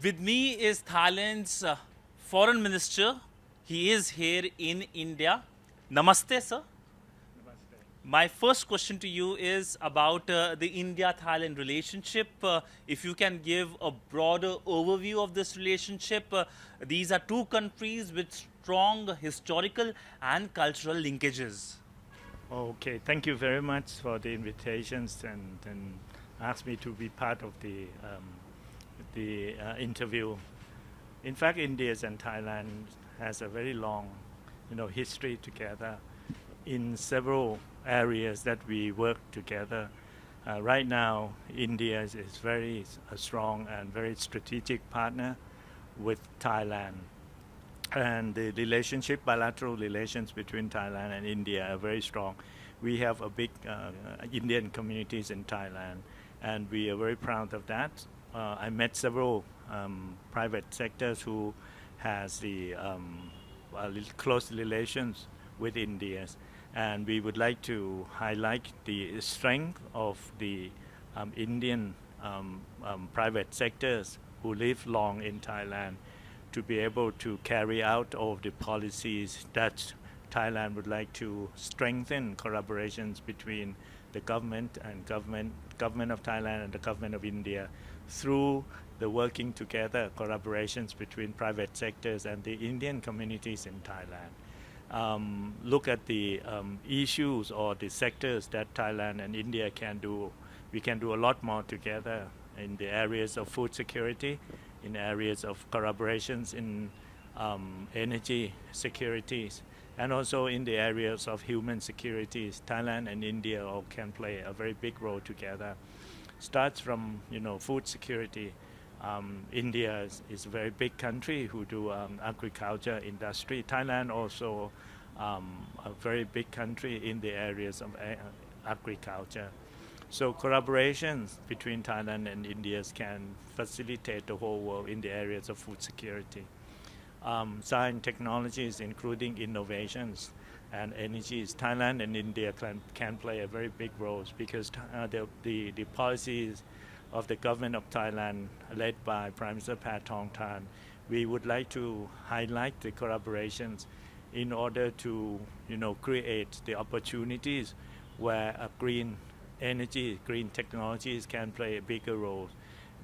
With me is Thailand's foreign minister. He is here in India. Namaste, sir. My first question to you is about the India-Thailand relationship. If you can give a broader overview of this relationship, these are two countries with strong historical and cultural linkages. Okay, thank you very much for the invitations and ask me to be part of the interview. In fact, India and Thailand has a very long, history together in several areas that we work together. Right now, India is very strong and very strategic partner with Thailand. And the relationship, bilateral relations between Thailand and India are very strong. We have a big Indian communities in Thailand, and we are very proud of that. I met several private sectors who has the close relations with India, and we would like to highlight the strength of the Indian private sectors who live long in Thailand to be able to carry out all of the policies that Thailand would like to strengthen collaborations between the government of Thailand and the government of India through the working together collaborations between private sectors and the Indian communities in Thailand. Look at the issues or the sectors that Thailand and India can do. We can do a lot more together in the areas of food security, in areas of collaborations in energy securities, and also in the areas of human securities. Thailand and India all can play a very big role together. Starts from food security. India is a very big country who do agriculture industry. Thailand also a very big country in the areas of agriculture. So collaborations between Thailand and India can facilitate the whole world in the areas of food security. Science technologies, including innovations and energies, Thailand and India can play a very big role because the policies of the government of Thailand, led by Prime Minister Paetongtarn, we would like to highlight the collaborations in order to create the opportunities where a green energy, green technologies can play a bigger role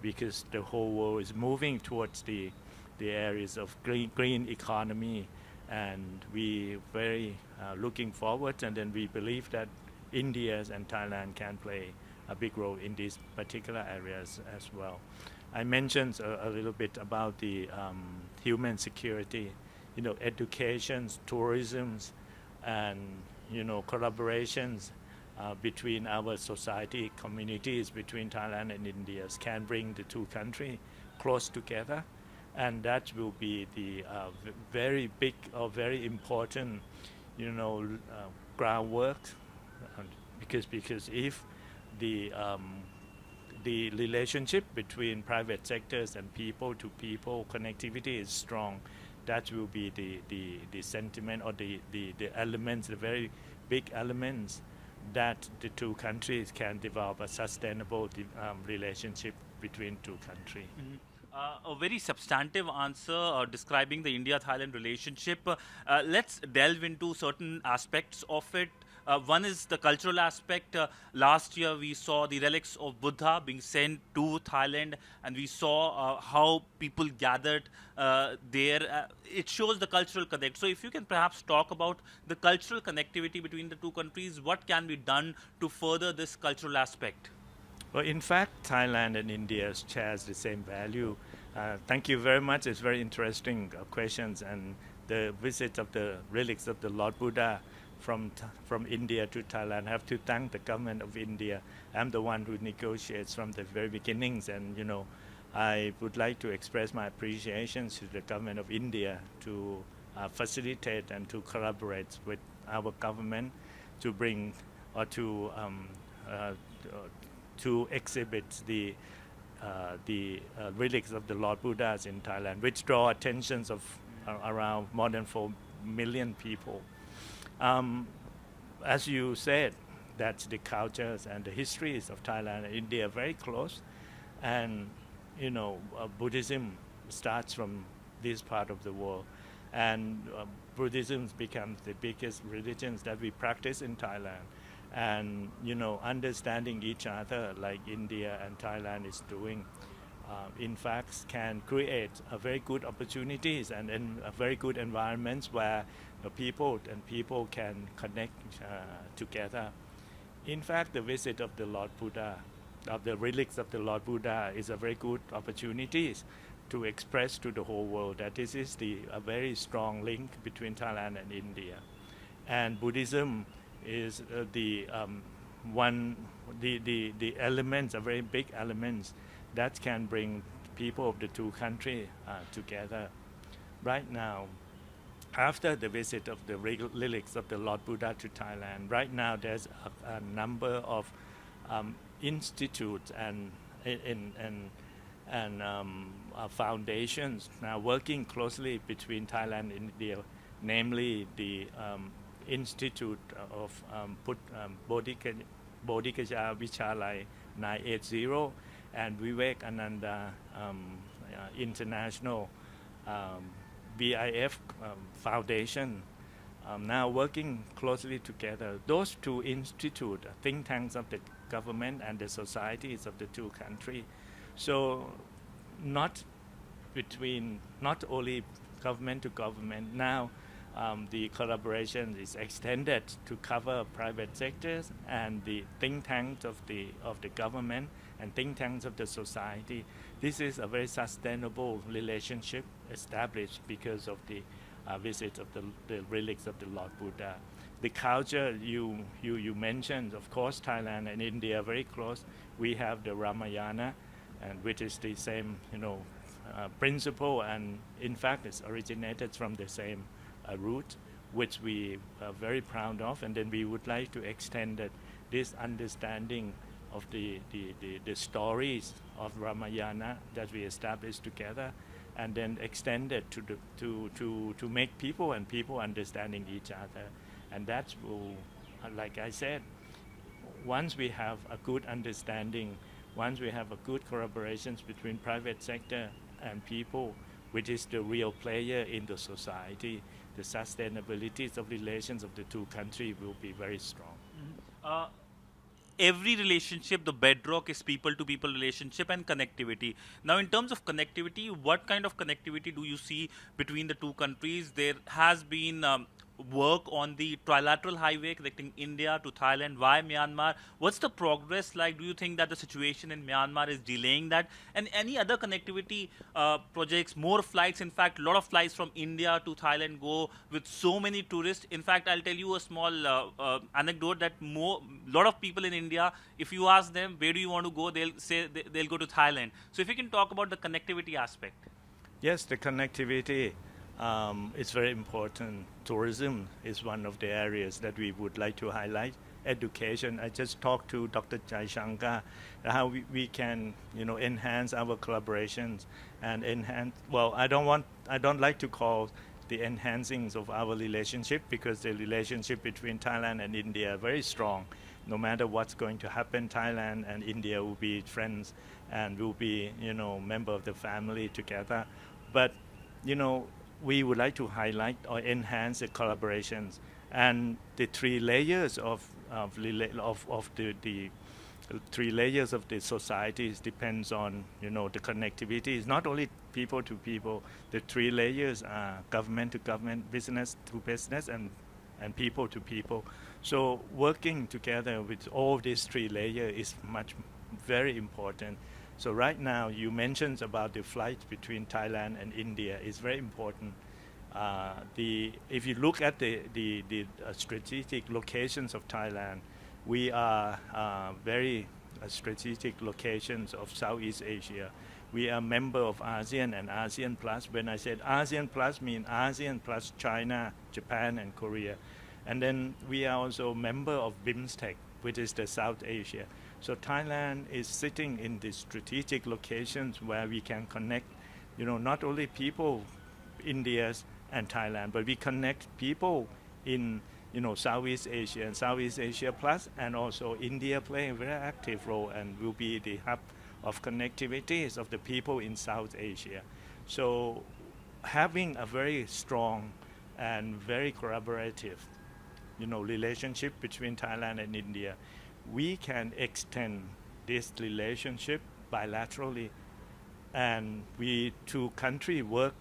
because the whole world is moving towards the areas of green economy, and we very looking forward, and then we believe that India and Thailand can play a big role in these particular areas as well. I mentioned a little bit about the human security, education, tourism, and collaborations between our society communities between Thailand and India can bring the two countries close together, and that will be the very big or very important groundwork because if the relationship between private sectors and people to people connectivity is strong, that will be the sentiment or the elements, the very big elements that the two countries can develop a sustainable relationship between two countries. A very substantive answer describing the India-Thailand relationship. Let's delve into certain aspects of it. One is the cultural aspect. Last year we saw the relics of Buddha being sent to Thailand, and we saw how people gathered there. It shows the cultural connect. So if you can perhaps talk about the cultural connectivity between the two countries, what can be done to further this cultural aspect? Well, in fact, Thailand and India shares the same value. Thank you very much. It's very interesting questions, and the visit of the relics of the Lord Buddha from India to Thailand. I have to thank the government of India. I'm the one who negotiates from the very beginnings, and I would like to express my appreciation to the government of India to facilitate and to collaborate with our government to bring or to exhibit the relics of the Lord Buddhas in Thailand, which draw attentions of around more than 4 million people. As you said, that the cultures and the histories of Thailand and India are very close, and Buddhism starts from this part of the world. And Buddhism becomes the biggest religions that we practice in Thailand. And, understanding each other like India and Thailand is doing, in fact, can create a very good opportunities and a very good environments where people can connect together. In fact, the visit of the Lord Buddha, of the relics of the Lord Buddha, is a very good opportunity to express to the whole world that this is a very strong link between Thailand and India. And Buddhism is the elements, a very big elements that can bring people of the two countries together. Right now, after the visit of the relics of the Lord Buddha to Thailand, right now there's a number of institutes and foundations now working closely between Thailand and India, namely the Institute of Bodhikaya Vichalai 980 and Vivekananda International BIF Foundation, now working closely together. Those two institutes, think tanks of the government and the societies of the two countries. So not only government to government, now the collaboration is extended to cover private sectors and the think tanks of the government and think tanks of the society. This is a very sustainable relationship established because of the visit of the relics of the Lord Buddha. The culture you mentioned, of course, Thailand and India are very close. We have the Ramayana, and which is the same principle, and in fact it's originated from the same root, which we are very proud of, and then we would like to extend this understanding of the stories of Ramayana that we established together, and then extend it to make people understanding each other. And that's, like I said, once we have a good understanding, once we have a good collaborations between private sector and people, which is the real player in the society, the sustainability of relations of the two countries will be very strong. Every relationship, the bedrock is people-to-people relationship and connectivity. Now, in terms of connectivity, what kind of connectivity do you see between the two countries? There has been work on the trilateral highway connecting India to Thailand via Myanmar. What's the progress like? Do you think that the situation in Myanmar is delaying that? And any other connectivity projects, more flights? In fact, a lot of flights from India to Thailand go with so many tourists. In fact, I'll tell you a small anecdote that lot of people in India, if you ask them, where do you want to go? They'll say they'll go to Thailand. So if you can talk about the connectivity aspect. Yes, the connectivity is very important. Tourism is one of the areas that we would like to highlight. Education, I just talked to Dr. Jai Shankar how we can enhance our collaborations and enhance, well, I don't like to call the enhancings of our relationship, because the relationship between Thailand and India are very strong. No matter what's going to happen, Thailand and India will be friends and will be member of the family together. But we would like to highlight or enhance the collaborations, and the three layers of the three layers of the societies depends on the connectivity. It's not only people to people. The three layers are government to government, business to business, and people to people. So working together with all these three layers is very important. So right now, you mentioned about the flight between Thailand and India is very important. If you look at the strategic locations of Thailand, we are very strategic locations of Southeast Asia. We are member of ASEAN and ASEAN Plus. When I said ASEAN Plus, mean ASEAN plus China, Japan, and Korea. And then we are also member of Bimstec, which is the South Asia. So Thailand is sitting in the strategic locations where we can connect, not only people, India and Thailand, but we connect people in, Southeast Asia and Southeast Asia Plus, and also India playing a very active role and will be the hub of connectivities of the people in South Asia. So having a very strong and very collaborative, relationship between Thailand and India, we can extend this relationship bilaterally, and we two countries work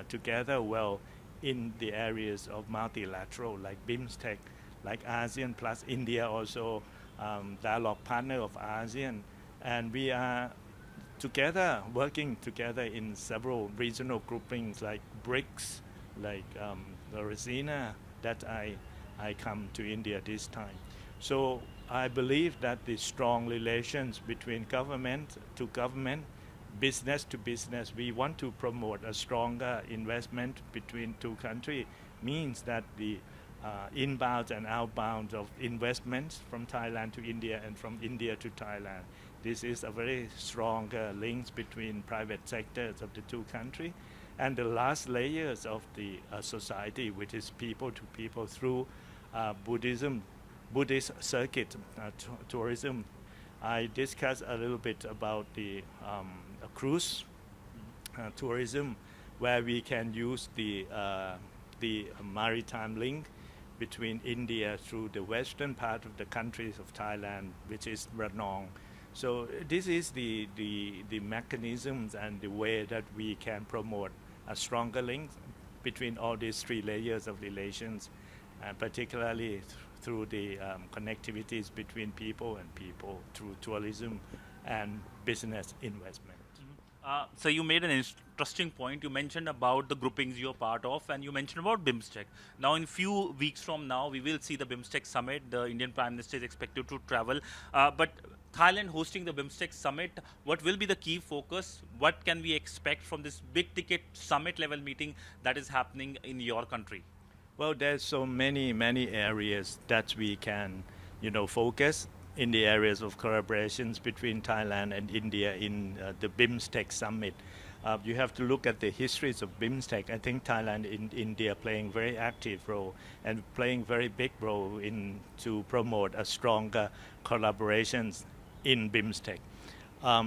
together well in the areas of multilateral, like Bimstec, like ASEAN plus India also dialogue partner of ASEAN, and we are together working together in several regional groupings like BRICS, like the Resina that I come to India this time. So I believe that the strong relations between government to government, business to business, we want to promote a stronger investment between two countries, means that the inbound and outbound of investments from Thailand to India and from India to Thailand. This is a very strong links between private sectors of the two countries and the last layers of the society, which is people to people through Buddhist circuit, tourism. I discussed a little bit about the cruise tourism, where we can use the maritime link between India through the western part of the countries of Thailand, which is Ranong. So this is the mechanisms and the way that we can promote a stronger link between all these three layers of relations, and particularly through the connectivities between people and people through tourism and business investment. So you made an interesting point. You mentioned about the groupings you're part of, and you mentioned about Bimstec. Now, in few weeks from now, we will see the Bimstec summit. The Indian Prime Minister is expected to travel, but Thailand hosting the Bimstec summit. What will be the key focus? What can we expect from this big ticket summit level meeting that is happening in your country? Well, there's so many areas that we can, focus in the areas of collaborations between Thailand and India in the Bimstec summit. You have to look at the histories of Bimstec. I think Thailand and India playing very active role and playing very big role in to promote a stronger collaborations in Bimstec.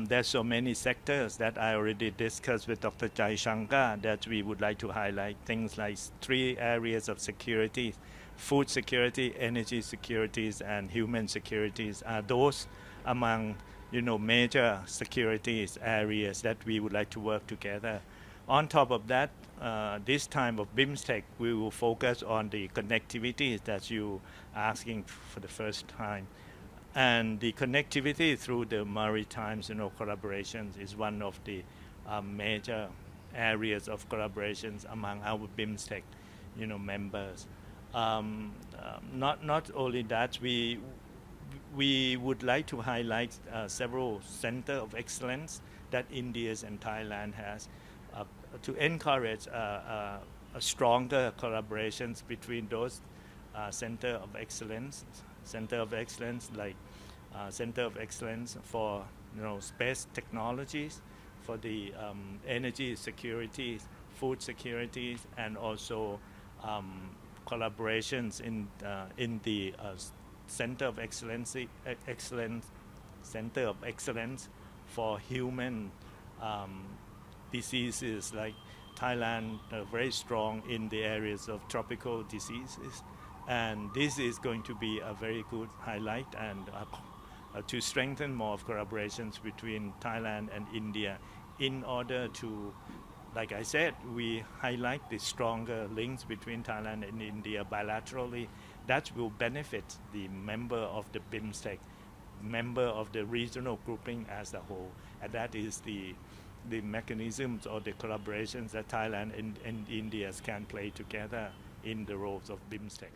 There's so many sectors that I already discussed with Dr. Jai Shankar that we would like to highlight. Things like three areas of security: food security, energy securities, and human securities are those among major securities areas that we would like to work together. On top of that, this time of Bimstec, we will focus on the connectivity that you asking for the first time. And the connectivity through the maritime collaborations is one of the major areas of collaborations among our Bimstec members. Not only that, we would like to highlight several center of excellence that India and Thailand has to encourage a stronger collaborations between those center of excellence. Center of excellence like Center of Excellence for space technologies, for the energy securities, food securities, and also collaborations in the Center of Center of Excellence for human diseases, like Thailand very strong in the areas of tropical diseases, and this is going to be a very good highlight and to strengthen more of collaborations between Thailand and India in order to, like I said, we highlight the stronger links between Thailand and India bilaterally that will benefit the member of the Bimstec, member of the regional grouping as a whole, and that is the mechanisms or the collaborations that Thailand and India can play together in the roles of Bimstec.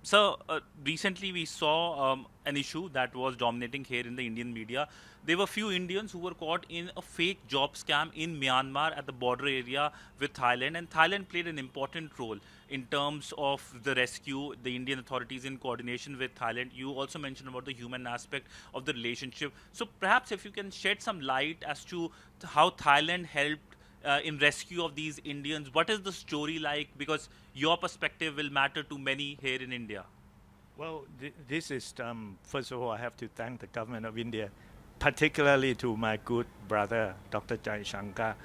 So recently we saw an issue that was dominating here in the Indian media. There were few Indians who were caught in a fake job scam in Myanmar at the border area with Thailand, and Thailand played an important role in terms of the rescue, the Indian authorities in coordination with Thailand. You also mentioned about the human aspect of the relationship. So perhaps if you can shed some light as to how Thailand helped in rescue of these Indians. What is the story like? Because your perspective will matter to many here in India. Well, this is, first of all, I have to thank the government of India particularly to my good brother, Dr. Jai Shankar.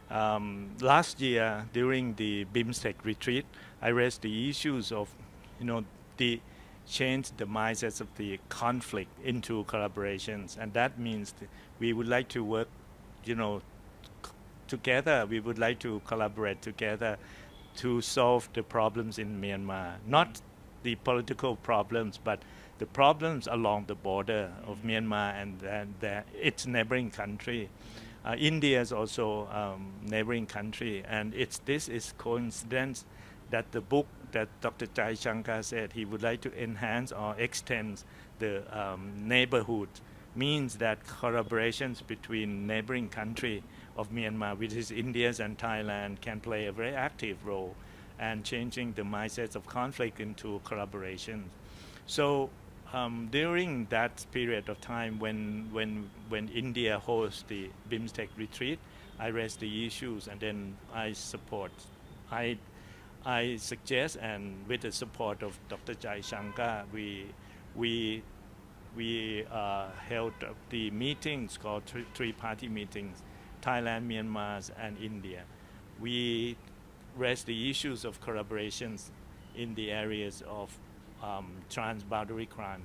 Last year, during the Bimstec retreat, I raised the issues of, the change the mindsets of the conflict into collaborations, and that means we would like to work, together. We would like to collaborate together to solve the problems in Myanmar, not the political problems, but the problems along the border of Myanmar and its neighboring country. India is also neighboring country, and this is coincidence that the book that Dr. Jai Shankar said he would like to enhance or extend the neighborhood means that collaborations between neighboring country of Myanmar, which is India and Thailand, can play a very active role and changing the mindsets of conflict into collaboration. So during that period of time when India hosts the Bimstec retreat, I raised the issues, and then I suggest, and with the support of Dr. Jai Shankar, we held the meetings called three-party meetings, Thailand, Myanmar, and India. We raised the issues of collaborations in the areas of transboundary crime.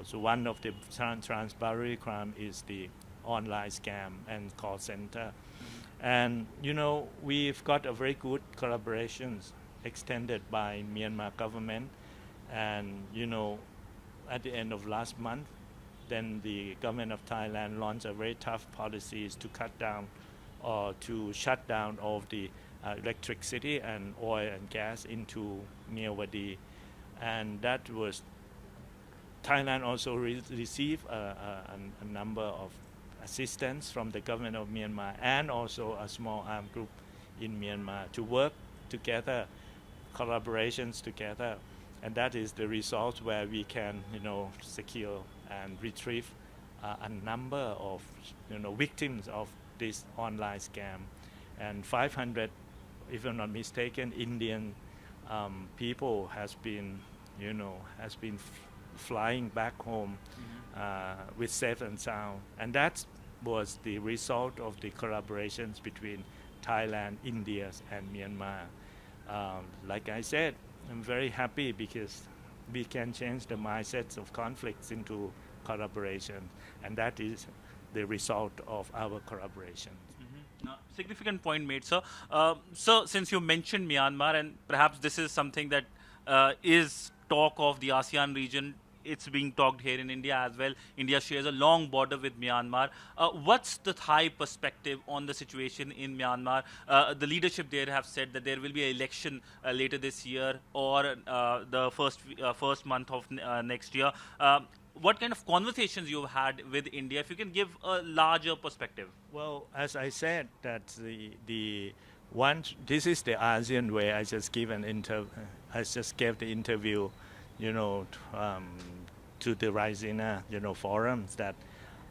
So one of the transboundary crime is the online scam and call center. And we've got a very good collaborations extended by Myanmar government, and at the end of last month, then the government of Thailand launched a very tough policies to cut down or to shut down all of the electricity and oil and gas into Myanmar. And that was Thailand also received a number of assistance from the government of Myanmar and also a small armed group in Myanmar to work together, collaborations together, and that is the result where we can secure and retrieve a number of victims of this online scam, and 500, if I'm not mistaken, Indian people has been flying back home with safe and sound, and that was the result of the collaborations between Thailand, India, and Myanmar. Like I said, I'm very happy because we can change the mindsets of conflicts into collaboration, and that is the result of our collaboration. Significant point made, sir. Sir, since you mentioned Myanmar, and perhaps this is something that is talk of the ASEAN region, it's being talked here in India as well. India shares a long border with Myanmar. What's the Thai perspective on the situation in Myanmar? The leadership there have said that there will be an election later this year or the first month of next year. What kind of conversations you've had with India? If you can give a larger perspective. Well, as I said, that this is the ASEAN way. I just gave the interview, to the Raisina, forums, that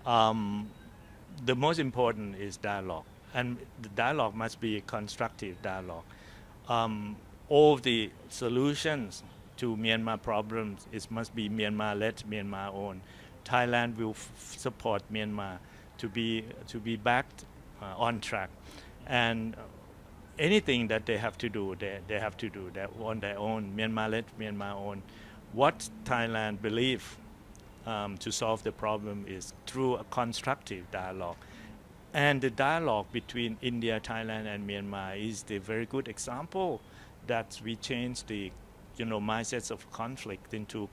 the most important is dialogue, and the dialogue must be a constructive dialogue. All the solutions to Myanmar problems must be Myanmar-led, Myanmar-owned. Thailand will support Myanmar to be backed on track, and anything that they have to do, they have to do that on their own, Myanmar-led, Myanmar-owned. What Thailand believes to solve the problem is through a constructive dialogue. And the dialogue between India, Thailand, and Myanmar is the very good example that we change the mindsets of conflict into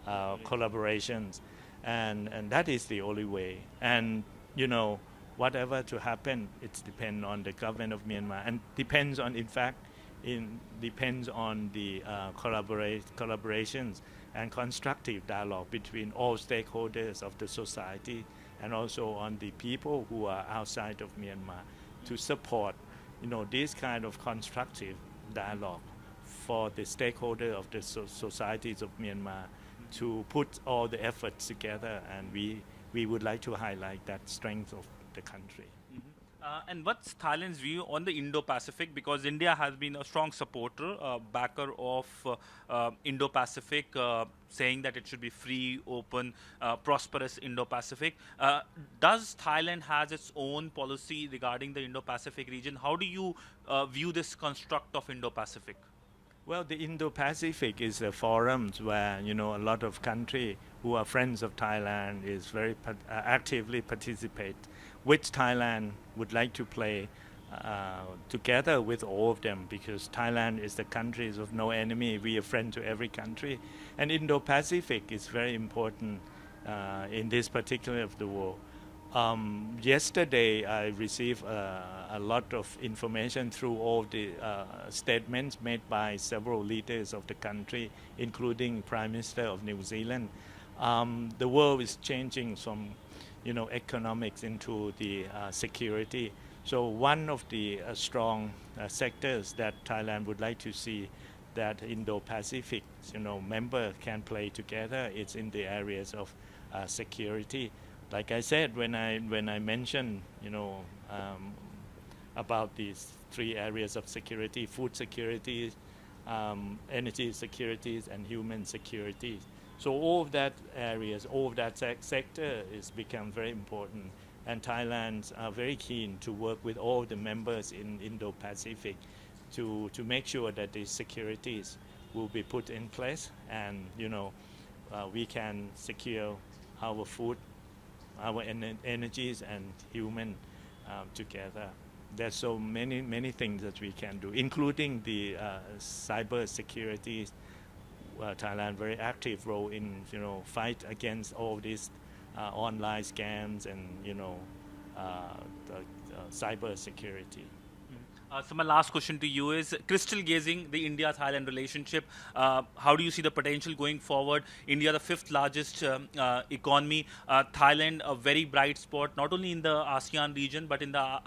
collaborations. And that is the only way. And, whatever to happen, it depends on the government of Myanmar, and depends on, depends on the collaborations and constructive dialogue between all stakeholders of the society, and also on the people who are outside of Myanmar to support, this kind of constructive dialogue for the stakeholder of the societies of Myanmar to put all the efforts together, and we would like to highlight that strength of the country. And what's Thailand's view on the Indo-Pacific? Because India has been a strong supporter, backer of Indo-Pacific, saying that it should be free, open, prosperous Indo-Pacific. Does Thailand has its own policy regarding the Indo-Pacific region? How do you view this construct of Indo-Pacific? Well, the Indo-Pacific is a forum where a lot of countries who are friends of Thailand is very actively participate, which Thailand would like to play together with all of them, because Thailand is the countries of no enemy. We are friend to every country, and Indo-Pacific is very important in this particular of the world. Yesterday, I received a lot of information through all the statements made by several leaders of the country, including Prime Minister of New Zealand. The world is changing from, economics into the security. So one of the strong sectors that Thailand would like to see that Indo-Pacific, member can play together, it's in the areas of security. Like I said, when I mentioned, about these three areas of security: food security, energy securities, and human security. So all of that areas, all of that sector is become very important. And Thailand are very keen to work with all the members in Indo-Pacific to make sure that these securities will be put in place, and we can secure our food, our energies, and human together. There's so many things that we can do, including the cyber security. Thailand very active role in fight against all these online scams and cyber security. So my last question to you is crystal gazing the India-Thailand relationship. How do you see the potential going forward? India, the fifth largest economy. Thailand, a very bright spot, not only in the ASEAN region, but in the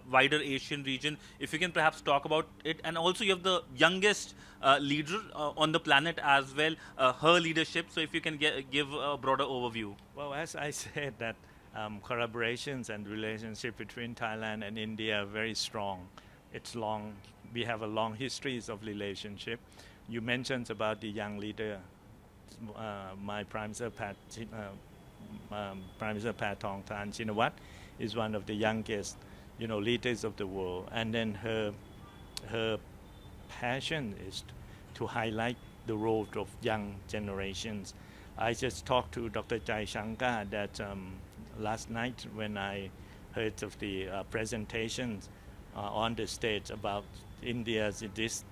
wider Asian region. If you can perhaps talk about it. And also you have the youngest leader on the planet as well, her leadership. So if you can give a broader overview. Well, as I said, that collaborations and relationship between Thailand and India are very strong. It's long. We have a long histories of relationship. You mentioned about the young leader, my Prime Minister Patong Than Shinawat is one of the youngest, leaders of the world. And then her passion is to highlight the role of young generations. I just talked to Dr. Jai Shankar that last night when I heard of the presentations on the stage about India's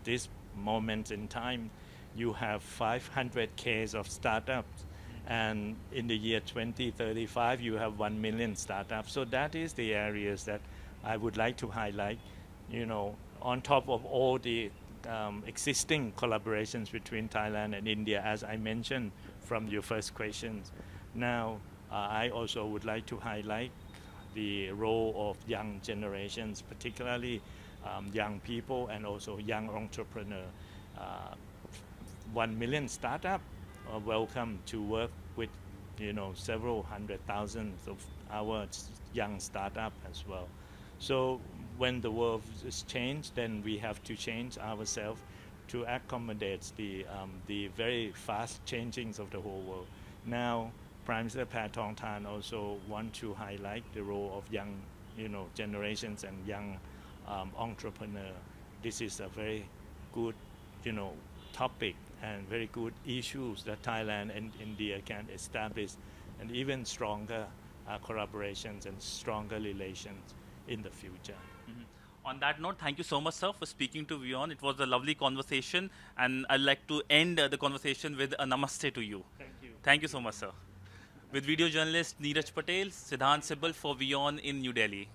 this moment in time. You have 500 cases of startups, and in the year 2035 you have 1 million startups. So that is the areas that I would like to highlight, on top of all the existing collaborations between Thailand and India, as I mentioned from your first questions. Now, I also would like to highlight the role of young generations, particularly young people and also young entrepreneurs. 1 million startup are welcome to work with, several hundred thousands of our young startup as well. So when the world is changed, then we have to change ourselves to accommodate the very fast changings of the whole world. Now, Prime Minister Patong Than also want to highlight the role of young, generations and young entrepreneur. This is a very good, topic and very good issues that Thailand and India can establish, and even stronger collaborations and stronger relations in the future. On that note, thank you so much, sir, for speaking to WION. It was a lovely conversation, and I'd like to end the conversation with a namaste to you. Thank you. Thank you so much, sir. With video journalist Neeraj Patel, Sidhant Sibal for WION in New Delhi.